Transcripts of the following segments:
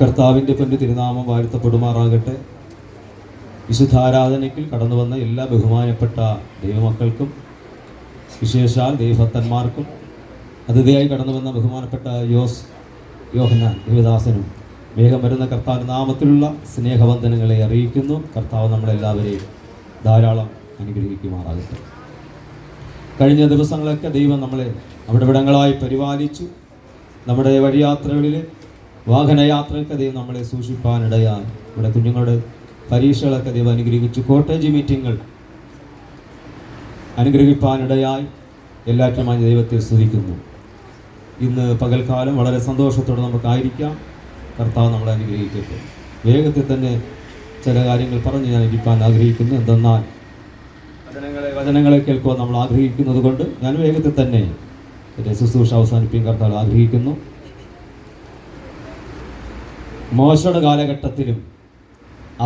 കർത്താവിൻ്റെ പൊന്നു തിരുനാമം വാഴ്ത്തപ്പെടുമാറാകട്ടെ. വിശുദ്ധാരാധനയ്ക്ക് കടന്നു വന്ന എല്ലാ ബഹുമാനപ്പെട്ട ദൈവമക്കൾക്കും വിശേഷാൽ ദൈവഭക്തന്മാർക്കും അതിഥിയായി കടന്നു വന്ന ബഹുമാനപ്പെട്ട യോഹന്നാൻ ദേവദാസനും വേഗം വരുന്ന കർത്താവിൻ്റെ നാമത്തിലുള്ള സ്നേഹവന്ദനങ്ങളെ അറിയിക്കുന്നു. കർത്താവ് നമ്മളെല്ലാവരെയും ധാരാളം അനുഗ്രഹിക്കുമാറാകട്ടെ. കഴിഞ്ഞ ദിവസങ്ങളൊക്കെ ദൈവം നമ്മളെ അവിടെ ഇവിടങ്ങളായി പരിപാലിച്ചു. നമ്മുടെ വഴിയാത്രകളിൽ വാഹനയാത്രയൊക്കെ ദൈവം നമ്മളെ സൂക്ഷിപ്പാനിടയായി. ഇവിടെ കുഞ്ഞുങ്ങളുടെ പരീക്ഷകളൊക്കെ ദൈവം അനുഗ്രഹിച്ചു. കോട്ടേജ് മീറ്റിങ്ങൾ അനുഗ്രഹിപ്പാനിടയായി. എല്ലാറ്റുമായി ദൈവത്തെ സ്തുതിക്കുന്നു. ഇന്ന് പകൽക്കാലം വളരെ സന്തോഷത്തോടെ നമുക്കായിരിക്കാം. കർത്താവ് നമ്മളെ അനുഗ്രഹിക്കട്ടെ. വേഗത്തിൽ തന്നെ ചില കാര്യങ്ങൾ പറഞ്ഞ് ഞാൻ ഇരിക്കാൻ ആഗ്രഹിക്കുന്നു. എന്തെന്നാൽ വചനങ്ങളെ കേൾക്കുവാൻ നമ്മൾ ആഗ്രഹിക്കുന്നത് കൊണ്ട് ഞാൻ വേഗത്തിൽ തന്നെ എൻ്റെ ശുശ്രൂഷ അവസാനിപ്പിക്കാൻ കർത്താവ് ആഗ്രഹിക്കുന്നു. മോശയുടെ കാലഘട്ടത്തിലും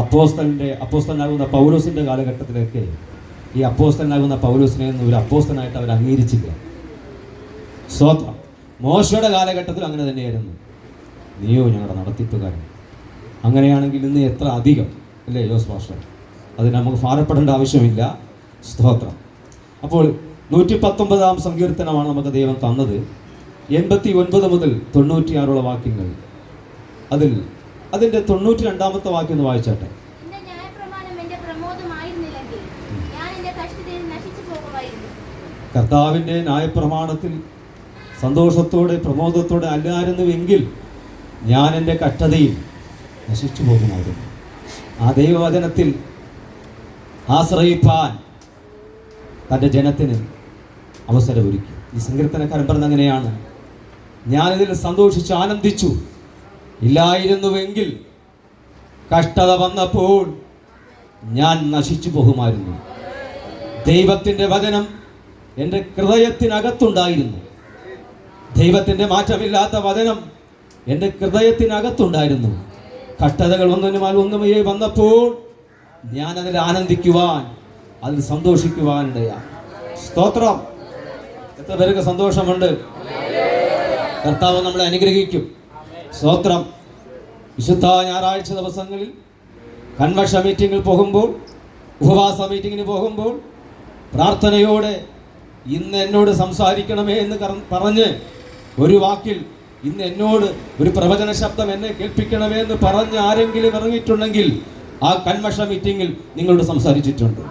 അപ്പോസ്തലനാകുന്ന പൗലോസിൻ്റെ കാലഘട്ടത്തിലൊക്കെ ഈ അപ്പോസ്തലനാകുന്ന പൗലോസിനെ ഒരു അപ്പോസ്തലനായിട്ട് അവർ അംഗീകരിച്ചില്ല. സ്വന്തം മോശയുടെ കാലഘട്ടത്തിൽ അങ്ങനെ തന്നെയായിരുന്നു. നീയോ ഞങ്ങളുടെ നടത്തിപ്പുകാരൻ. അങ്ങനെയാണെങ്കിൽ ഇന്ന് എത്ര അധികം അല്ലേ ജോസ് പാസ്റ്റർ? അതിന് നമുക്ക് ഭാരപ്പെടേണ്ട ആവശ്യമില്ല. സ്തോത്രം. അപ്പോൾ 119 സങ്കീർത്തനമാണ് നമുക്ക് ദൈവം തന്നത്. 89 മുതൽ 96 വാക്യങ്ങൾ. അതിൻ്റെ 92 വാക്യം ഒന്ന് വായിച്ചാട്ടെ. കർത്താവിൻ്റെ ന്യായപ്രമാണത്തിൽ സന്തോഷത്തോടെ പ്രമോദത്തോടെ അല്ലായിരുന്നുവെങ്കിൽ ഞാൻ എൻ്റെ കഷ്ടതയിൽ നശിച്ചു പോകുമായിരുന്നു. ആ ദൈവവചനത്തിൽ ആശ്രയിപ്പാൻ തൻ്റെ ജനത്തിന് അവസരമൊരുക്കി. ഈ സങ്കീർത്തനക്കാരൻ പറഞ്ഞ അങ്ങനെയാണ്, ഞാനിതിൽ സന്തോഷിച്ച് ആനന്ദിച്ചു. ഇല്ലായിരുന്നുവെങ്കിൽ കഷ്ടത വന്നപ്പോൾ ഞാൻ നശിച്ചു പോകുമായിരുന്നു. ദൈവത്തിൻ്റെ വചനം എൻ്റെ ഹൃദയത്തിനകത്തുണ്ടായിരുന്നു. ദൈവത്തിൻ്റെ മാറ്റമില്ലാത്ത വചനം എൻ്റെ ഹൃദയത്തിനകത്തുണ്ടായിരുന്നു. കഷ്ടതകൾ ഒന്നുമേ വന്നപ്പോൾ ഞാനതിൽ ആനന്ദിക്കുവാൻ, അതിൽ സന്തോഷിക്കുവാനിടയാണ്. സ്തോത്രം. എത്ര പേർക്ക് സന്തോഷമുണ്ട്? കർത്താവ് നമ്മളെ അനുഗ്രഹിക്കും. സ്തോത്രം. വിശുദ്ധ ഞായറാഴ്ച ദിവസങ്ങളിൽ കൺവെൻഷൻ മീറ്റിങ്ങിൽ പോകുമ്പോൾ, ഉപവാസ മീറ്റിങ്ങിന് പോകുമ്പോൾ പ്രാർത്ഥനയോടെ ഇന്ന് എന്നോട് സംസാരിക്കണമേ എന്ന് പറഞ്ഞ് ഒരു വാക്കിൽ ഇന്ന് എന്നോട് ഒരു പ്രവചന ശബ്ദം എന്നെ കേൾപ്പിക്കണമേ എന്ന് പറഞ്ഞ് ആരെങ്കിലും ഇറങ്ങിയിട്ടുണ്ടെങ്കിൽ ആ കൺവെൻഷൻ മീറ്റിങ്ങിൽ നിങ്ങളോട് സംസാരിച്ചിട്ടുണ്ട്.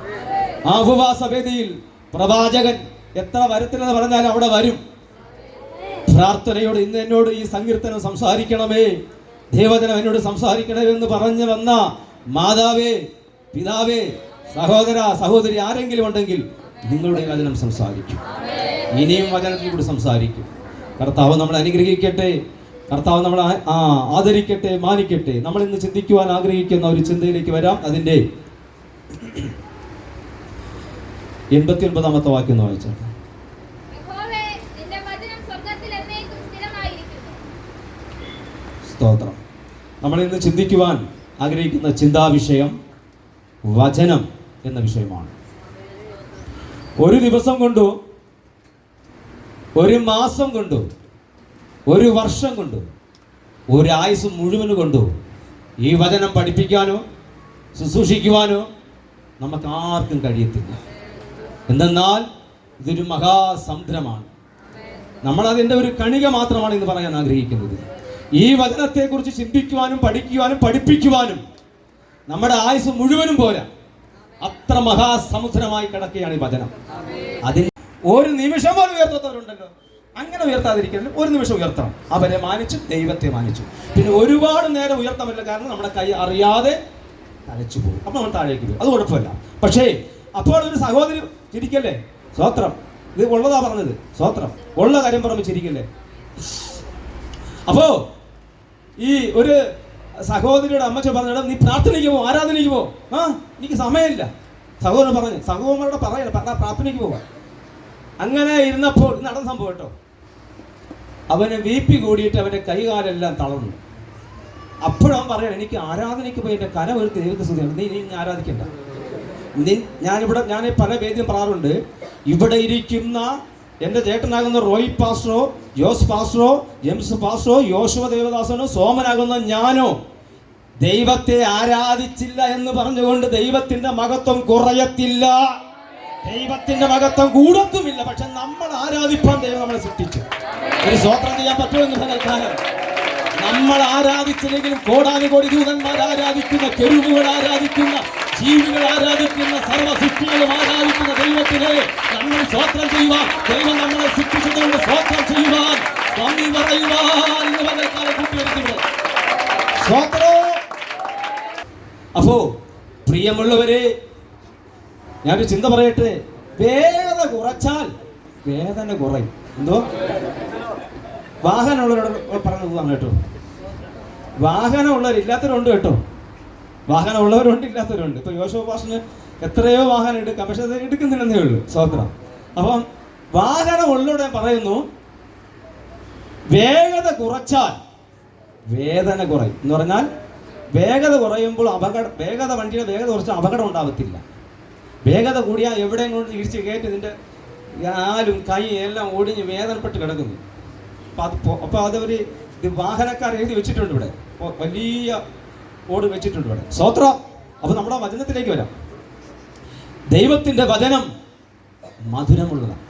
ആ ഉപവാസ വേദിയിൽ പ്രവാചകൻ എത്ര വരത്തില്ലെന്ന് പറഞ്ഞാൽ അവിടെ വരും. പ്രാർത്ഥനയോട് ഇന്ന് എന്നോട് ഈ സങ്കീർത്തനം സംസാരിക്കണമേ, ദൈവജനം എന്നോട് സംസാരിക്കണമേ എന്ന് പറഞ്ഞു വന്ന മാതാവേ, പിതാവേ, സഹോദര, സഹോദരി ആരെങ്കിലും ഉണ്ടെങ്കിൽ നിങ്ങളുടെ വചനം സംസാരിക്കും. ഇനിയും വചനത്തിൽ കൂടി സംസാരിക്കും. കർത്താവ് നമ്മളെ അനുഗ്രഹിക്കട്ടെ. കർത്താവ് നമ്മളെ ആദരിക്കട്ടെ, മാനിക്കട്ടെ. നമ്മൾ ഇന്ന് ചിന്തിക്കുവാൻ ആഗ്രഹിക്കുന്ന ഒരു ചിന്തയിലേക്ക് വരാം. അതിൻ്റെ 89 വാക്യം വായിച്ചാൽ, സ്തോത്രം. നമ്മൾ ഇന്ന് ചിന്തിക്കുവാൻ ആഗ്രഹിക്കുന്ന ചിന്താവിഷയം വചനം എന്ന വിഷയമാണ്. ഒരു ദിവസം കൊണ്ടോ, ഒരു മാസം കൊണ്ടോ, ഒരു വർഷം കൊണ്ടോ, ഒരു ആയുസ് മുഴുവനും കൊണ്ടോ ഈ വചനം പഠിപ്പിക്കാനോ ശുശ്രൂഷിക്കുവാനോ നമുക്ക് ആർക്കും കഴിയത്തില്ല. എന്തെന്നാൽ ഇതൊരു മഹാസമുദ്രമാണ്. നമ്മളതിൻ്റെ ഒരു കണിക മാത്രമാണ് ഇന്ന് പറയാൻ ആഗ്രഹിക്കുന്നത്. ഈ വചനത്തെക്കുറിച്ച് ചിന്തിക്കുവാനും പഠിക്കുവാനും പഠിപ്പിക്കുവാനും നമ്മുടെ ആയുസ് മുഴുവനും പോരാ. അത്ര മഹാസമുദ്രമായി കിടക്കുകയാണ് ഈ വചനം. അതിന് ഒരു നിമിഷം പോലും ഉയർത്താത്തവരുണ്ടല്ലോ. അങ്ങനെ ഉയർത്താതിരിക്കലും ഒരു നിമിഷം ഉയർത്തണം. അവരെ മാനിച്ചു, ദൈവത്തെ മാനിച്ചു. പിന്നെ ഒരുപാട് നേരം ഉയർത്താമില്ല, കാരണം നമ്മുടെ കൈ അറിയാതെ തലച്ചു പോകും. അപ്പോൾ നമ്മൾ താഴേക്ക് പോകും. അത് കുഴപ്പമില്ല. പക്ഷേ അപ്പോൾ ഒരു സഹോദരി ചിരിക്കല്ലേ? സ്തോത്രം. ഇത് ഉള്ളതാ പറഞ്ഞത്. സ്തോത്രം. ഉള്ള കാര്യം പറയുമ്പോൾ ചിരിക്കല്ലേ? അപ്പോ ഈ ഒരു സഹോദരിയുടെ അമ്മച്ച പറഞ്ഞ, നീ പ്രാർത്ഥനയ്ക്ക് പോ, ആരാധനയ്ക്ക് പോ. എനിക്ക് സമയമില്ല. സഹോദരൻ പറഞ്ഞു, സഹോദരന്മാരോട് പറയണം പ്രാർത്ഥനയ്ക്ക് പോവാൻ. അങ്ങനെ ഇരുന്നപ്പോൾ നടന്ന സംഭവം കേട്ടോ. അവന് BP കൂടിയിട്ട് അവൻ്റെ കൈകാലെല്ലാം തളർന്നു. അപ്പോഴവൻ പറയണം, എനിക്ക് ആരാധനയ്ക്ക് പോയി എൻ്റെ കര ഒരു ദൈവത്തെ സ്തുതിയാണ്, നീ ആരാധിക്കണ്ട. ഞാൻ പല വേദിയും പറയാറുണ്ട്, ഇവിടെ ഇരിക്കുന്ന എൻ്റെ ചേട്ടനാകുന്ന റോയ് പാസ്റ്ററോ, ജോസ് പാസ്റ്ററോ, ജെയിംസ് പാസ്റ്ററോ, യോശുവ ദേവദാസനോ, സോമനാകുന്ന ഞാനോ ദൈവത്തെ ആരാധിച്ചില്ല എന്ന് പറഞ്ഞുകൊണ്ട് ദൈവത്തിന്റെ മഹത്വം കുറയത്തില്ല, ദൈവത്തിന്റെ മഹത്വം കൂടത്തുമില്ല. പക്ഷെ നമ്മൾ ആരാധിപ്പാൻ ദൈവം നമ്മളെ സൃഷ്ടിച്ചു. ഒരു സ്വോത്രം ചെയ്യാൻ പറ്റുമെന്ന് കേൾക്കാനും, നമ്മൾ ആരാധിച്ചില്ലെങ്കിലും കോടാനുകോടി ദൂതന്മാർ ആരാധിക്കുന്ന, കെരൂബുകൾ ആരാധിക്കുന്ന, ജീവികൾ ആരാധിക്കുന്ന, സർവ്വ സൃഷ്ടികളും ആരാധിക്കുന്ന ദൈവത്തിനെ നമ്മൾ സ്വോത്രം ചെയ്യുവാൻ, ദൈവം നമ്മളെ സൃഷ്ടിച്ചതുകൊണ്ട് സ്വോത്രം ചെയ്യുവാൻ, നന്ദി പറയുവാൻ എന്ന് പകൽക്കാലം കൂട്ടിവരുത്തുന്നത് സ്വോത്രം. അപ്പോ പ്രിയമുള്ളവരെ, ഞാനൊരു ചിന്ത പറയട്ടെ. വേഗത കുറച്ചാൽ വേദന കുറയും. എന്തോ വാഹനമുള്ളവരോട് പറഞ്ഞു പോകാം കേട്ടോ. വാഹനമുള്ളവരില്ലാത്തവരുണ്ട് കേട്ടോ. വാഹനമുള്ളവരുണ്ട്, ഇല്ലാത്തവരുണ്ട്. ഇപ്പൊ യോശുവ പാസ്റ്ററിന് എത്രയോ വാഹനം എടുക്കാം, പക്ഷെ അത് എടുക്കുന്നില്ലെന്നേ ഉള്ളൂ. സ്വോത്രം. അപ്പം വാഹനമുള്ളവരെ പറയുന്നു, വേഗത കുറച്ചാൽ വേദന കുറയും എന്ന് പറഞ്ഞാൽ, വേഗത കുറയുമ്പോൾ വേഗത, വണ്ടിയുടെ വേഗത കുറച്ചാൽ അപകടം ഉണ്ടാവത്തില്ല. വേഗത കൂടിയാൽ എവിടെയും കൊണ്ട് ഇടിച്ച് കയറ്റി ഇതിൻ്റെ കാലും കൈ എല്ലാം ഒടിഞ്ഞ് വേദനപ്പെട്ട് കിടക്കുന്നു. അപ്പോൾ അതവർ വാഹനക്കാർ എഴുതി വെച്ചിട്ടുണ്ട് ഇവിടെ, വലിയ ഓട് വെച്ചിട്ടുണ്ട് ഇവിടെ. സ്വോത്രം. അപ്പോൾ നമ്മുടെ വചനത്തിലേക്ക് വരാം. ദൈവത്തിൻ്റെ വചനം മധുരമുള്ളതാണ്.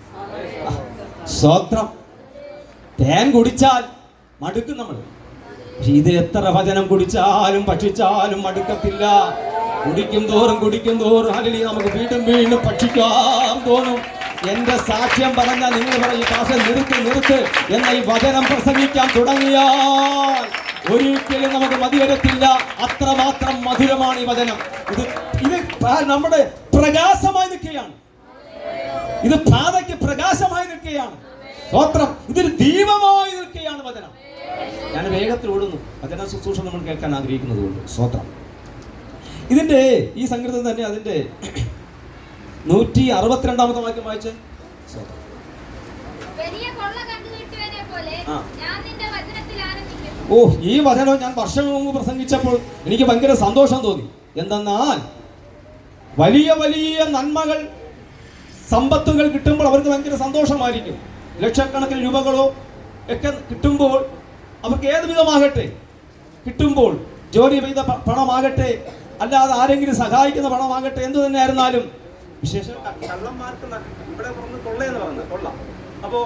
സ്വോത്രം. തേൻ കുടിച്ചാൽ മടുക്കും നമ്മൾ, പക്ഷെ ഇത് എത്ര വചനം കുടിച്ചാലും ഭക്ഷിച്ചാലും മടുക്കത്തില്ല. കുടിക്കും തോറും ഹല്ലേലൂയ നമുക്ക് വീണ്ടും വീണ്ടും ഭക്ഷിക്കാൻ തോന്നും. എന്റെ സാക്ഷ്യം പറഞ്ഞാൽ നിങ്ങൾ പറയും, പാസ്റ്റർ നിർത്ത് എന്ന ഈ വചനം പ്രസംഗിക്കാൻ തുടങ്ങിയാൽ ഒരിക്കലും നമുക്ക് മതി വരത്തില്ല. അത്രമാത്രം മധുരമാണ് ഈ വചനം. ഇത് നമ്മുടെ പ്രകാശമായി നിൽക്കുകയാണ്. ഇത് പാതയ്ക്ക് പ്രകാശമായി നിൽക്കുകയാണ്. സ്വോത്രം. ഇതൊരു ദീപമായി നിൽക്കുകയാണ് വചനം. ഞാൻ വേഗത്തിൽ ഓടുന്നു, വചന ശുശ്രൂഷ നമ്മൾ കേൾക്കാൻ ആഗ്രഹിക്കുന്നത് കൊണ്ട്. സ്വോത്രം. ഇതിന്റെ ഈ സങ്കീർത്തനം തന്നെ അതിന്റെ 162 വാക്യം വായിച്ച്. ഓ, ഈ വചനം ഞാൻ വർഷം മുമ്പ് പ്രസംഗിച്ചപ്പോൾ എനിക്ക് ഭയങ്കര സന്തോഷം തോന്നി. എന്തെന്നാൽ വലിയ വലിയ നന്മകൾ, സമ്പത്തുകൾ കിട്ടുമ്പോൾ അവർക്ക് ഭയങ്കര സന്തോഷമായിരിക്കും. ലക്ഷക്കണക്കിന് രൂപകളോ ഒക്കെ കിട്ടുമ്പോൾ അവർക്ക് ഏത് വിധമാകട്ടെ, കിട്ടുമ്പോൾ ജോലി ചെയ്ത പണമാകട്ടെ, അല്ലാതെ ആരെങ്കിലും സഹായിക്കുന്ന പണമാകട്ടെ, എന്തു തന്നെ ആയിരുന്നാലും, വിശേഷം കള്ളന്മാർക്ക് ഇവിടെ പറഞ്ഞ് കൊള്ളയെന്ന് പറയുന്നത് കൊള്ള. അപ്പോൾ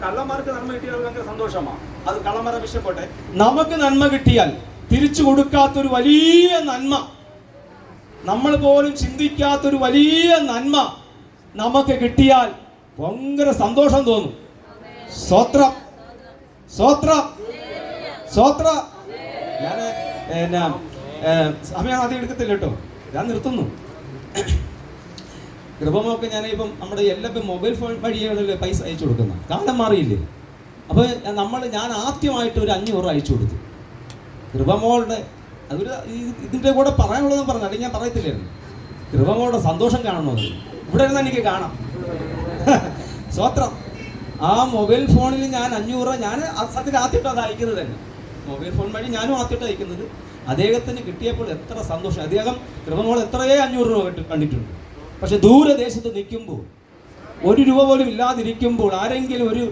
കള്ളന്മാർക്ക് നന്മ കിട്ടിയാൽ ഭയങ്കര സന്തോഷമാണ്. അത് കള്ളന്മാരെ വിഷയം പോട്ടെ. നമുക്ക് നന്മ കിട്ടിയാൽ തിരിച്ചു കൊടുക്കാത്തൊരു വലിയ നന്മ, നമ്മൾ പോലും ചിന്തിക്കാത്തൊരു വലിയ നന്മ നമുക്ക് കിട്ടിയാൽ ഭയങ്കര സന്തോഷം തോന്നും. സ്വോത്രം. സ്വോത്രം. സ്വോത്രം. ഞാൻ സമയം ആദ്യം എടുക്കത്തില്ല കേട്ടോ, ഞാൻ നിർത്തുന്നു. കൃപമൊക്കെ ഞാനിപ്പം നമ്മുടെ എല്ലാം മൊബൈൽ ഫോൺ വഴിയാണല്ലോ പൈസ അയച്ചു കൊടുക്കുന്നത്. കാലം മാറിയില്ലേ? അപ്പോൾ ഞാൻ ആദ്യമായിട്ട് ഒരു 500 അയച്ചു കൊടുത്തു കൃപമോളുടെ. അതൊരു ഇതിൻ്റെ കൂടെ പറയാനുള്ളതെന്ന് പറഞ്ഞു, അല്ലെങ്കിൽ ഞാൻ പറയത്തില്ലായിരുന്നു. കൃപമോളുടെ സന്തോഷം കാണണമെന്ന് ഇവിടെ ഇരുന്ന് എനിക്ക് കാണാം. സ്വോത്രം. ആ മൊബൈൽ ഫോണിൽ ഞാൻ 500, ഞാൻ സത്യത്തിൽ ആദ്യമായിട്ട് അത് അയക്കുന്നത് തന്നെ മൊബൈൽ ഫോൺ വഴി ഞാനും ആദ്യമായിട്ട് അയക്കുന്നത്. അദ്ദേഹത്തിന് കിട്ടിയപ്പോൾ എത്ര സന്തോഷം. അദ്ദേഹം കൃപമോൾ എത്രയേ 500 രൂപ കണ്ടിട്ടുണ്ട്. പക്ഷെ ദൂരദേശത്ത് നിൽക്കുമ്പോൾ, 1 രൂപ പോലും ഇല്ലാതിരിക്കുമ്പോൾ ആരെങ്കിലും ഒരു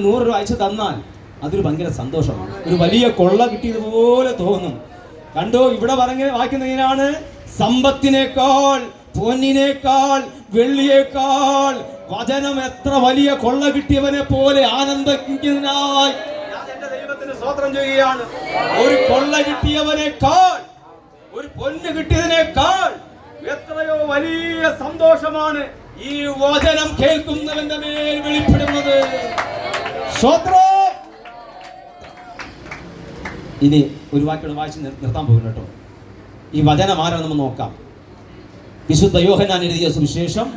100 രൂപ അയച്ചു തന്നാൽ അതൊരു ഭയങ്കര സന്തോഷമാണ്. ഒരു വലിയ കൊള്ള കിട്ടിയതുപോലെ തോന്നും. കണ്ടോ, ഇവിടെ വായിക്കുന്നതിനാണ്, സമ്പത്തിനേക്കാൾ, പൊന്നിനേക്കാൾ, വെള്ളിയേക്കാൾ വചനം എത്ര വലിയ കൊള്ള കിട്ടിയവനെ പോലെ ആനന്ദിക്കുന്നതിനായി ദൈവത്തിന് സ്തോത്രം ചെയ്യുകയാണ്. ഒരു കൊള്ള കിട്ടിയവനേക്കാൾ, ഒരു പൊന്ന് കിട്ടിയതിനേക്കാൾ എത്രയോ വലിയ സന്തോഷമാണ് ഈ വചനം കേൾക്കുന്നവന്റെ മേൽ വെളിപ്പെടുന്നത്. സ്തോത്രം. ഇനി ഒരു വാക്യം വായിച്ച് നിർത്താൻ പോകുന്നു കേട്ടോ. ഈ വചനം ആരാണ് നമ്മൾ നോക്കാം. വിശുദ്ധ യോഹന്നാൻ എഴുതിയ സുവിശേഷം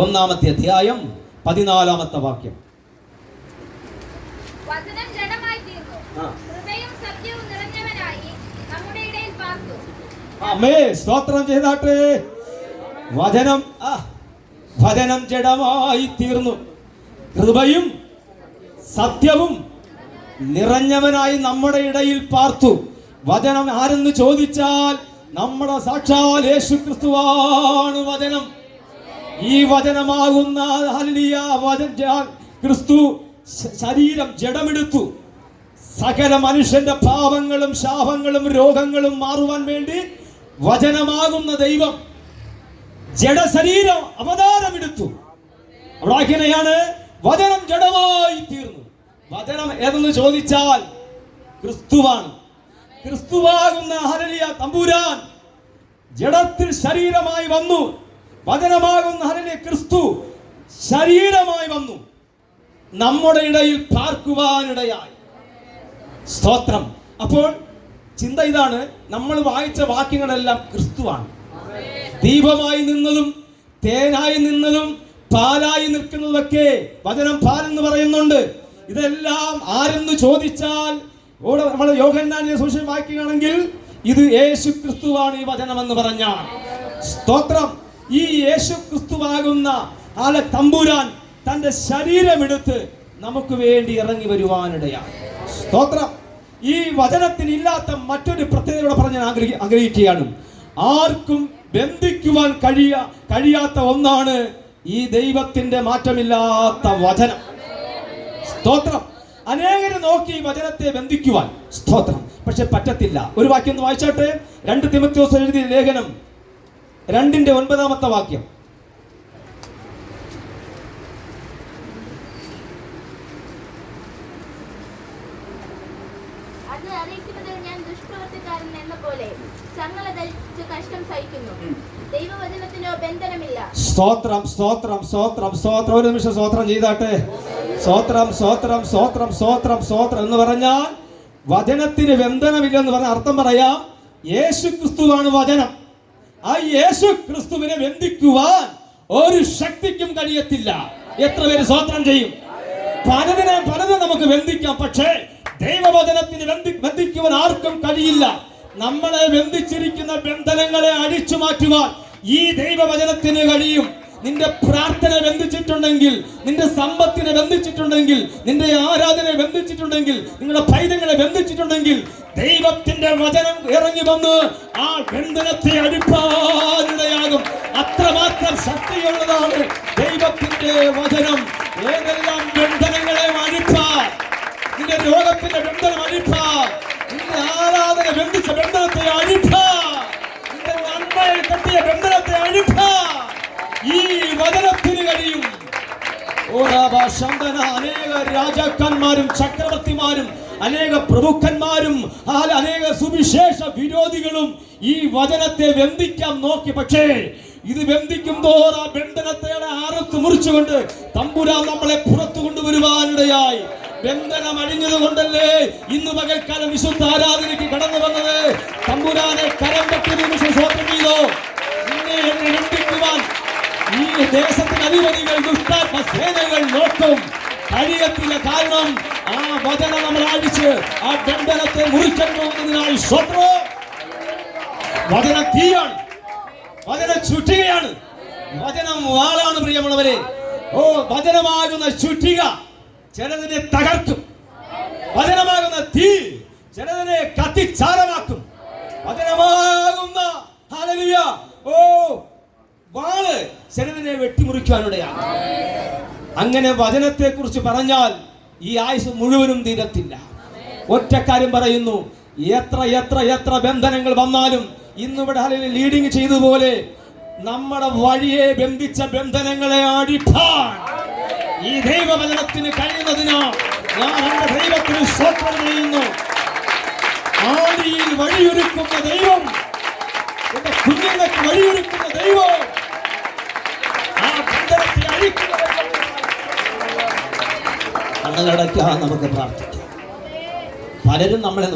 1-ാമത്തെ അധ്യായം 14-ാമത്തെ വാക്യം. സ്തോത്രം ചെയ്താട്ടെ. വചനം ജഡമായി തീർന്നു, കൃപയും സത്യവും നിറഞ്ഞവനായി നമ്മുടെ ഇടയിൽ പാർത്തു. വചനം ആരെന്ന് ചോദിച്ചാൽ നമ്മുടെ സാക്ഷാൽ യേശു ക്രിസ്തുവാണ് വചനം. ഈ വചനമാകുന്ന ക്രിസ്തു ശരീരം ജഡമെടുത്തു. സകല മനുഷ്യന്റെ പാപങ്ങളും ശാപങ്ങളും രോഗങ്ങളും മാറുവാൻ വേണ്ടി വചനമാകുന്ന ദൈവം ജഡശരീരം അവതാരമെടുത്തു. അവിടെ എങ്ങനെയാണ് വചനം ജഡമായി തീർന്നു? വചനം ഏതെന്ന് ചോദിച്ചാൽ ക്രിസ്തുവാണ്. ക്രിസ്തുവാകുന്ന ഹല്ലേലൂയ തമ്പുരാൻ ജഡത്തിൽ ശരീരമായി വന്നു. വചനമാകുന്ന ഹല്ലേലൂയ ക്രിസ്തു ശരീരമായി വന്നു, നമ്മുടെ ഇടയിൽ പാർക്കുവാനിടയായി. സ്തോത്രം. അപ്പോൾ ചിന്ത ഇതാണ്, നമ്മൾ വായിച്ച വാക്യങ്ങളെല്ലാം ക്രിസ്തുവാണ്. ദീപമായി നിന്നതും തേനായി നിന്നതും പാലായി നിൽക്കുന്നതൊക്കെ വചനം പാലെന്ന് പറയുന്നുണ്ട്. ഇതെല്ലാം ആരെന്ന് ചോദിച്ചാൽ നമ്മൾ യോഹന്നാന്റെ സുവിശേഷം വായിക്കുകയാണെങ്കിൽ ഇത് യേശു ക്രിസ്തുവാണ് ഈ വചനം എന്ന് പറഞ്ഞാൽ. സ്തോത്രം. ഈ യേശു ക്രിസ്തുവാകുന്ന തമ്പുരാൻ തന്റെ ശരീരമെടുത്ത് നമുക്ക് വേണ്ടി ഇറങ്ങി വരുവാനിടയാണ്. സ്തോത്രം. ഈ വചനത്തിന് ഇല്ലാത്ത മറ്റൊരു പ്രത്യേകത പറഞ്ഞ് ഞാൻ ആഗ്രഹിക്കുകയാണ്. ആർക്കും ബന്ധിക്കുവാൻ കഴിയാത്ത ഒന്നാണ് ഈ ദൈവത്തിന്റെ മാറ്റമില്ലാത്ത വചനം. സ്തോത്രം. അനേകരെ നോക്കി ഈ വചനത്തെ ബന്ധിക്കുവാൻ, സ്തോത്രം, പക്ഷെ പറ്റത്തില്ല. ഒരു വാക്യം ഒന്ന് വായിച്ചോട്ടെ. 2 തിമോഥെയോസ് എഴുതിയ ലേഖനം 2:9 വാക്യം. സ്തോത്രം, സ്തോത്രം, സ്തോത്രം, സ്തോത്രം. ഒരു നിമിഷം സ്തോത്രം ചെയ്താട്ടെ. സ്തോത്രം, സ്തോത്രം, സ്തോത്രം, സ്തോത്രം, സ്തോത്രം എന്ന് പറഞ്ഞാൽ വചനത്തിന് ബന്ധനമില്ലെന്ന് പറഞ്ഞ അർത്ഥം പറയാം. യേശു ക്രിസ്തുവാണ് വചനം. ആ യേശു ക്രിസ്തുവിനെ ബന്ധിക്കുവാൻ ഒരു ശക്തിക്കും കഴിയത്തില്ല. എത്ര പേര് സ്തോത്രം ചെയ്യും? പലതും നമുക്ക് ബന്ധിക്കാം, പക്ഷേ ദൈവവചനത്തിന് ബന്ധിക്കുവാൻ ആർക്കും കഴിയില്ല. നമ്മളെ ബന്ധിച്ചിരിക്കുന്ന ബന്ധനങ്ങളെ അടിച്ചു മാറ്റുവാൻ ഈ ദൈവവചനത്തിന് കഴിയും. നിന്റെ പ്രാർത്ഥന ബന്ധിച്ചിട്ടുണ്ടെങ്കിൽ, നിന്റെ സമ്പത്തിനെ ബന്ധിച്ചിട്ടുണ്ടെങ്കിൽ, നിന്റെ ആരാധനയെ ബന്ധിച്ചിട്ടുണ്ടെങ്കിൽ, നിങ്ങളുടെ പൈതങ്ങളെ ബന്ധിച്ചിട്ടുണ്ടെങ്കിൽ, ദൈവത്തിന്റെ വചനം ഇറങ്ങി വന്ന് ആ ബന്ധനത്തെ അഴിപ്പാനിടയാകും. അത്രമാത്രം ശക്തിയുള്ളതാണ് ദൈവത്തിന്റെ വചനം. ഏതെല്ലാം ബന്ധനങ്ങളെ അഴിപ്പാൻ, നിന്റെ രോഗത്തിന്റെ ബന്ധനം അഴിപ്പാൻ, നിന്റെ ആരാധന ബന്ധിച്ച ബന്ധനത്തെ അഴിപ്പാൻ, നിന്റെ നന്മയെ കെട്ടിയ ബന്ധനത്തെ അഴിപ്പാൻ ഈ വചനത്തിന് കഴിയും. അനേക രാജാക്കന്മാരും ചക്രവർത്തിമാരും അനേക പ്രഭുക്കന്മാരും അനേക സുവിശേഷ വിരോധികളും ഈ വചനത്തെ ബന്ധിക്കാൻ നോക്കി. പക്ഷേ ഇത് ബന്ധിക്കും തോറും ആ ബന്ധനത്തെ അറുത്ത് മുറിച്ചുകൊണ്ട് തമ്പുരാൻ നമ്മളെ പുറത്തു കൊണ്ടുവരുവാനിടയായി. ബന്ധനം അഴിഞ്ഞത് കൊണ്ടല്ലേ ഇന്ന് പകൽക്കാലം വിശുദ്ധ ആരാധനയ്ക്ക് കടന്നു വന്നത്. തമ്പുരാനെ കരം പറ്റി നിമിഷം സ്വന്തം ചെയ്തോ. നിന്നെ എന്നെ ബന്ധിക്കുവാൻ ഈ ദേശത്തിന് അധിപതികൾ ദുഷ്ടാത്മ സേനകൾ നോക്കും, കഴിയത്തില്ല. കാരണം ആ വചനം നമ്മൾ അടിച്ച് ആ ബന്ധനത്തെ മുറിക്കാൻ പോകുന്നതിനാൽ സ്വത്രം. വചനം തീയാണ്, വചനം ചുറ്റികയാണ്, വചനം വാളാണ്. പ്രിയമുള്ളവരെ, വചനമാകുന്ന ചുറ്റിക ചിലതിനെ തകർക്കും. വചനമാകുന്ന തീ ചിലതിനെ കത്തിച്ചാരമാക്കും. വചനമാകുന്ന ഹല്ലേലൂയ വാള് ചിലതിനെ വെട്ടിമുറിക്കുവാനിടയാണ്. അങ്ങനെ വചനത്തെ കുറിച്ച് പറഞ്ഞാൽ ഈ ആയുസ് മുഴുവനും തീരത്തില്ല. ഒറ്റ കാര്യം പറയുന്നു, എത്ര എത്ര എത്ര ബന്ധനങ്ങൾ വന്നാലും ഇന്നിവിടെ ഹല്ലേലൂയ ലീഡിങ് ചെയ്തതുപോലെ നമ്മുടെ വഴിയെ ബന്ധിച്ച ബന്ധനങ്ങളെ അടിപ്പാൻ ഈ ദൈവവചനത്തിന് കഴിയുന്നതിനാൽ ഞാൻ എന്റെ ദൈവത്തിന് സ്തോത്രം ചെയ്യുന്നു. ആദിയിൽ വഴിയൊരുക്കുന്ന ദൈവം, എന്റെ കുഞ്ഞുങ്ങൾക്ക് വഴിയൊരുക്കുന്ന ദൈവം, ആ ബന്ധനത്തെ അഴിക്കുന്ന കണ്ണുകളടയ്ക്കാൻ നമുക്ക് പ്രാർത്ഥിക്കാം. പലരും നമ്മളെ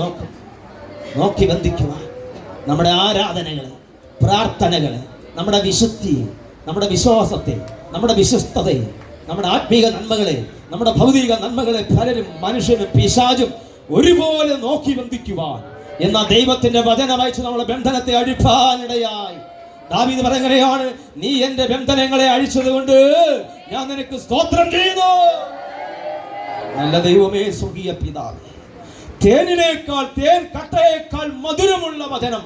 നോക്കി ബന്ധിക്കുവാൻ നമ്മുടെ ആരാധനകളെ, പ്രാർത്ഥനകളെ, നമ്മുടെ വിശുദ്ധി, നമ്മുടെ വിശ്വാസത്തെ, നമ്മുടെ വിശ്വസ്തതയെ, നമ്മുടെ ആത്മീക നന്മകളെ, നമ്മുടെ ഭൗതിക നന്മകളെ പലരും മനുഷ്യനും പിശാചും ഒരുപോലെ നോക്കി ബന്ധിക്കുവാൻ എന്നാൽ ദൈവത്തിന്റെ വചനം അയച്ച് നമ്മളെ ബന്ധനത്തെ അഴിപ്പാനിടയായി. ദാവീദ് പറയുകയാണ്, നീ എന്റെ ബന്ധനങ്ങളെ അഴിച്ചത് കൊണ്ട് ഞാൻ നിനക്ക് സ്തോത്രം ചെയ്യുന്നു. നല്ല ദൈവമേ, സ്വർഗീയ പിതാവേ, തേനിനേക്കാൾ തേൻ കട്ടയേക്കാൾ മധുരമുള്ള വചനം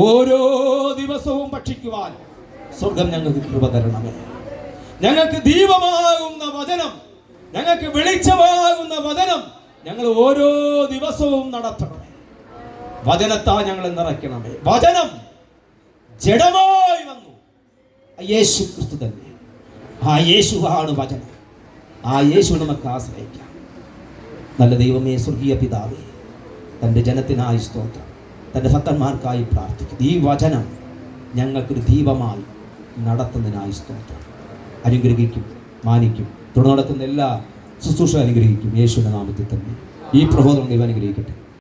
ഓരോ ദിവസവും ഭക്ഷിക്കുവാൻ സ്വർഗം ഞങ്ങൾക്ക് കൃപ തരണമേ. ഞങ്ങൾക്ക് ദീപമാകുന്ന വചനം, ഞങ്ങൾക്ക് വെളിച്ചമാകുന്ന വചനം ഞങ്ങൾ ഓരോ ദിവസവും നടത്തണമേ. വചനത്താ ഞങ്ങളെ നിറയ്ക്കണമേ. വചനം ജഡമായി വന്നു, യേശു ക്രിസ്തു തന്നെ. ആ യേശുവാണ് വചനം. ആ യേശു നമുക്ക് ആശ്രയിക്കാം. നല്ല ദൈവമേ, സ്വർഗീയ പിതാവേ, തൻ്റെ ജനത്തിനായി സ്തോത്രം, തൻ്റെ ഭക്തന്മാർക്കായി പ്രാർത്ഥിക്കുന്നു. ഈ വചനം ഞങ്ങൾക്കൊരു ദീപമായി നടത്തുന്നതിനായി സ്തോത്രം. അനുഗ്രഹിക്കും, മാനിക്കും. തുടർന്ന് നടക്കുന്ന എല്ലാ ശുശ്രൂഷ അനുഗ്രഹിക്കും. യേശുവിൻ്റെ നാമത്തിൽ തന്നെ ഈ പ്രബോധനം ദൈവം അനുഗ്രഹിക്കട്ടെ.